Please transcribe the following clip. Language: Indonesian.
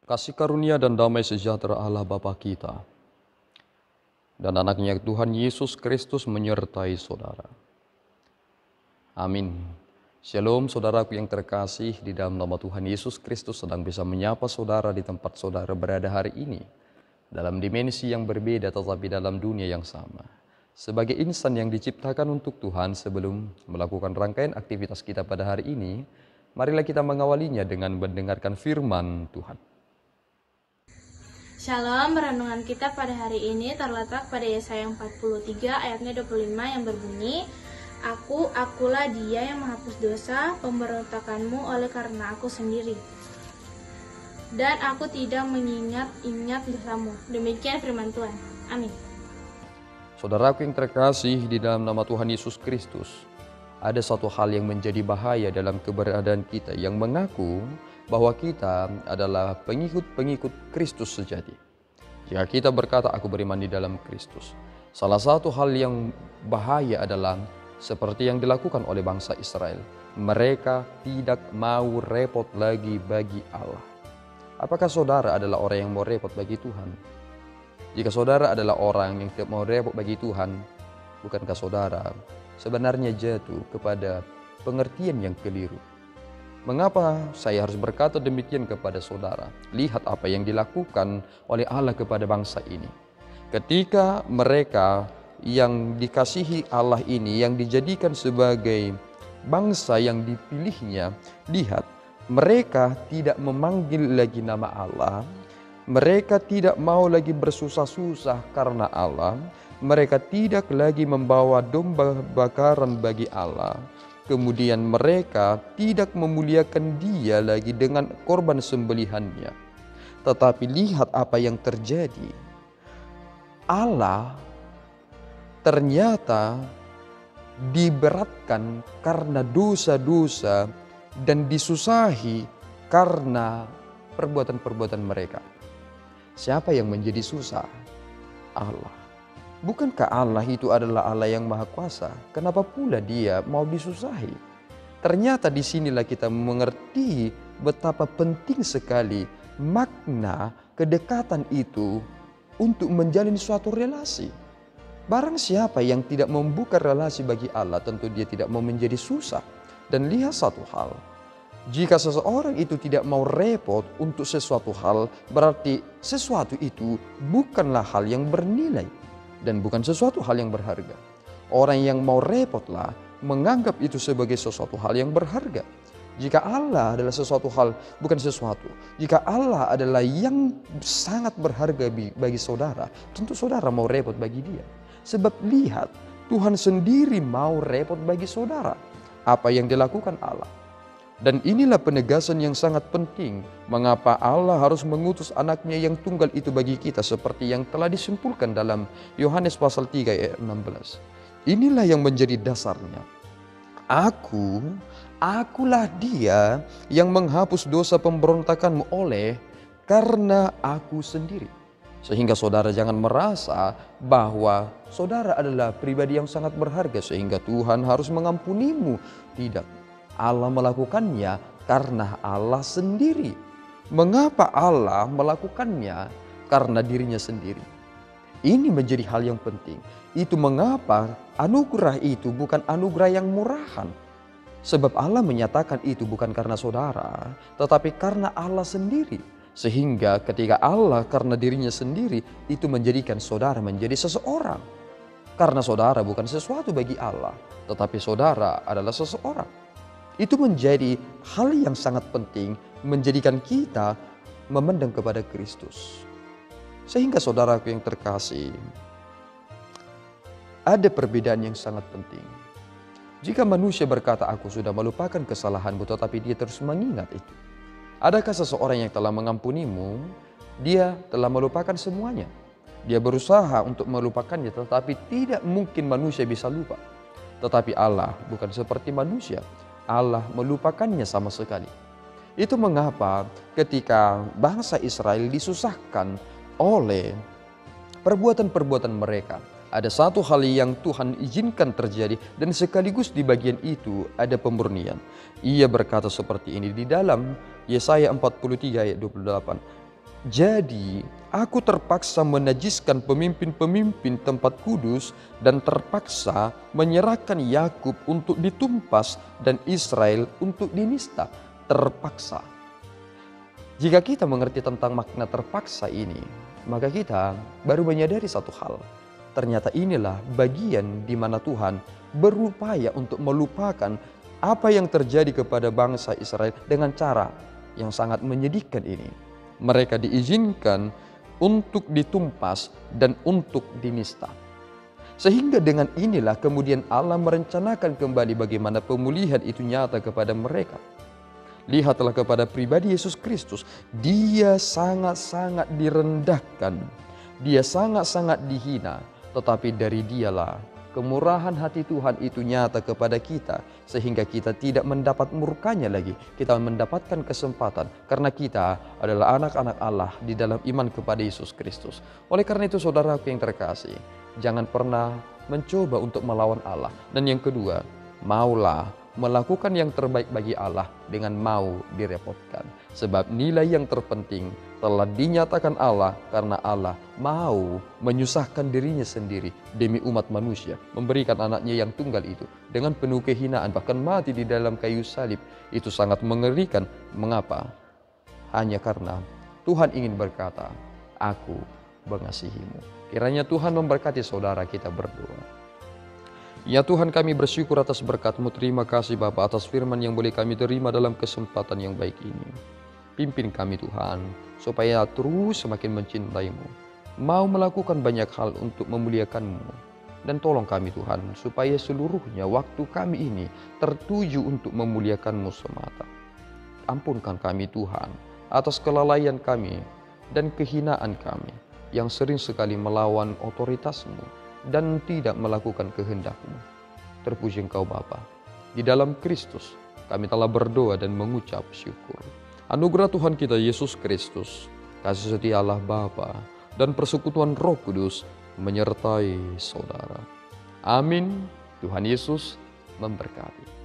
Kasih karunia dan damai sejahtera Allah Bapa kita dan anaknya Tuhan Yesus Kristus menyertai saudara. Amin. Shalom saudaraku yang terkasih, di dalam nama Tuhan Yesus Kristus sedang bisa menyapa saudara di tempat saudara berada hari ini. Dalam dimensi yang berbeda tetapi dalam dunia yang sama. Sebagai insan yang diciptakan untuk Tuhan, sebelum melakukan rangkaian aktivitas kita pada hari ini, marilah kita mengawalinya dengan mendengarkan firman Tuhan. Shalom, renungan kita pada hari ini terletak pada Yesaya 43 ayatnya 25 yang berbunyi, Akulah dia yang menghapus dosa pemberontakanmu oleh karena aku sendiri. Dan aku tidak mengingat-ingat dosamu. Demikian firman Tuhan. Amin. Saudaraku yang terkasih, di dalam nama Tuhan Yesus Kristus, ada satu hal yang menjadi bahaya dalam keberadaan kita yang mengaku bahwa kita adalah pengikut-pengikut Kristus sejati. Jika kita berkata, aku beriman di dalam Kristus, salah satu hal yang bahaya adalah seperti yang dilakukan oleh bangsa Israel. Mereka tidak mau repot lagi bagi Allah. Apakah saudara adalah orang yang mau repot bagi Tuhan? Jika saudara adalah orang yang tidak mau repot bagi Tuhan, bukankah saudara sebenarnya jatuh kepada pengertian yang keliru? Mengapa saya harus berkata demikian kepada saudara? Lihat apa yang dilakukan oleh Allah kepada bangsa ini. Ketika mereka yang dikasihi Allah ini, yang dijadikan sebagai bangsa yang dipilihnya, lihat, mereka tidak memanggil lagi nama Allah, mereka tidak mau lagi bersusah-susah karena Allah, mereka tidak lagi membawa domba bakaran bagi Allah. Kemudian mereka tidak memuliakan Dia lagi dengan korban sembelihannya. Tetapi lihat apa yang terjadi. Allah ternyata diberatkan karena dosa-dosa dan disusahi karena perbuatan-perbuatan mereka. Siapa yang menjadi susah? Allah. Bukankah Allah itu adalah Allah yang Maha Kuasa? Kenapa pula Dia mau disusahi? Ternyata disinilah kita mengerti betapa penting sekali makna kedekatan itu untuk menjalin suatu relasi. Barang siapa yang tidak membuka relasi bagi Allah, tentu dia tidak mau menjadi susah. Dan lihat satu hal, jika seseorang itu tidak mau repot untuk sesuatu hal, berarti sesuatu itu bukanlah hal yang bernilai. Dan bukan sesuatu hal yang berharga. Orang yang mau repotlah menganggap itu sebagai sesuatu hal yang berharga. Jika Allah adalah sesuatu hal, bukan sesuatu. Jika Allah adalah yang sangat berharga bagi saudara, tentu saudara mau repot bagi Dia. Sebab lihat, Tuhan sendiri mau repot bagi saudara. Apa yang dilakukan Allah. Dan inilah penegasan yang sangat penting, mengapa Allah harus mengutus anaknya yang tunggal itu bagi kita, seperti yang telah disimpulkan dalam Yohanes pasal 3 ayat 16. Inilah yang menjadi dasarnya. Akulah dia yang menghapus dosa pemberontakanmu oleh karena aku sendiri. Sehingga saudara jangan merasa bahwa saudara adalah pribadi yang sangat berharga sehingga Tuhan harus mengampunimu. Tidak. Allah melakukannya karena Allah sendiri. Mengapa Allah melakukannya? Karena dirinya sendiri. Ini menjadi hal yang penting. Itu mengapa anugerah itu bukan anugerah yang murahan. Sebab Allah menyatakan itu bukan karena saudara, tetapi karena Allah sendiri. Sehingga ketika Allah karena dirinya sendiri, itu menjadikan saudara menjadi seseorang. Karena saudara bukan sesuatu bagi Allah, tetapi saudara adalah seseorang. Itu menjadi hal yang sangat penting, menjadikan kita memandang kepada Kristus. Sehingga saudaraku yang terkasih, ada perbedaan yang sangat penting. Jika manusia berkata, aku sudah melupakan kesalahanmu, tetapi dia terus mengingat itu. Adakah seseorang yang telah mengampunimu, dia telah melupakan semuanya. Dia berusaha untuk melupakannya, tetapi tidak mungkin manusia bisa lupa. Tetapi Allah bukan seperti manusia. Allah melupakannya sama sekali. Itu mengapa ketika bangsa Israel disusahkan oleh perbuatan-perbuatan mereka, ada satu hal yang Tuhan izinkan terjadi dan sekaligus di bagian itu ada pemurnian. Ia berkata seperti ini di dalam Yesaya 43 ayat 28. Jadi, aku terpaksa menajiskan pemimpin-pemimpin tempat kudus dan terpaksa menyerahkan Yakub untuk ditumpas dan Israel untuk dinista. Terpaksa. Jika kita mengerti tentang makna terpaksa ini, maka kita baru menyadari satu hal. Ternyata inilah bagian di mana Tuhan berupaya untuk melupakan apa yang terjadi kepada bangsa Israel dengan cara yang sangat menyedihkan ini. Mereka diizinkan untuk ditumpas dan untuk dinista. Sehingga dengan inilah kemudian Allah merencanakan kembali bagaimana pemulihan itu nyata kepada mereka. Lihatlah kepada pribadi Yesus Kristus. Dia sangat-sangat direndahkan. Dia sangat-sangat dihina. Tetapi dari dialah kemurahan hati Tuhan itu nyata kepada kita. Sehingga kita tidak mendapat murkanya lagi. Kita mendapatkan kesempatan. Karena kita adalah anak-anak Allah di dalam iman kepada Yesus Kristus. Oleh karena itu saudaraku yang terkasih, jangan pernah mencoba untuk melawan Allah. Dan yang kedua, maulah melakukan yang terbaik bagi Allah dengan mau direpotkan. Sebab nilai yang terpenting telah dinyatakan Allah karena Allah mau menyusahkan dirinya sendiri demi umat manusia. Memberikan anaknya yang tunggal itu dengan penuh kehinaan, bahkan mati di dalam kayu salib. Itu sangat mengerikan. Mengapa? Hanya karena Tuhan ingin berkata, aku mengasihimu. Kiranya Tuhan memberkati saudara kita berdoa. Ya Tuhan, kami bersyukur atas berkat-Mu. Terima kasih Bapa atas firman yang boleh kami terima dalam kesempatan yang baik ini. Pimpin kami Tuhan, supaya terus semakin mencintai-Mu, mau melakukan banyak hal untuk memuliakan-Mu. Dan tolong kami Tuhan, supaya seluruhnya waktu kami ini tertuju untuk memuliakan-Mu semata. Ampunkan kami Tuhan, atas kelalaian kami dan kehinaan kami, yang sering sekali melawan otoritas-Mu dan tidak melakukan kehendak-Mu. Terpuji Engkau Bapa. Di dalam Kristus kami telah berdoa dan mengucap syukur. Anugerah Tuhan kita Yesus Kristus, kasih setia Allah Bapa, dan persekutuan Roh Kudus menyertai saudara. Amin. Tuhan Yesus memberkati.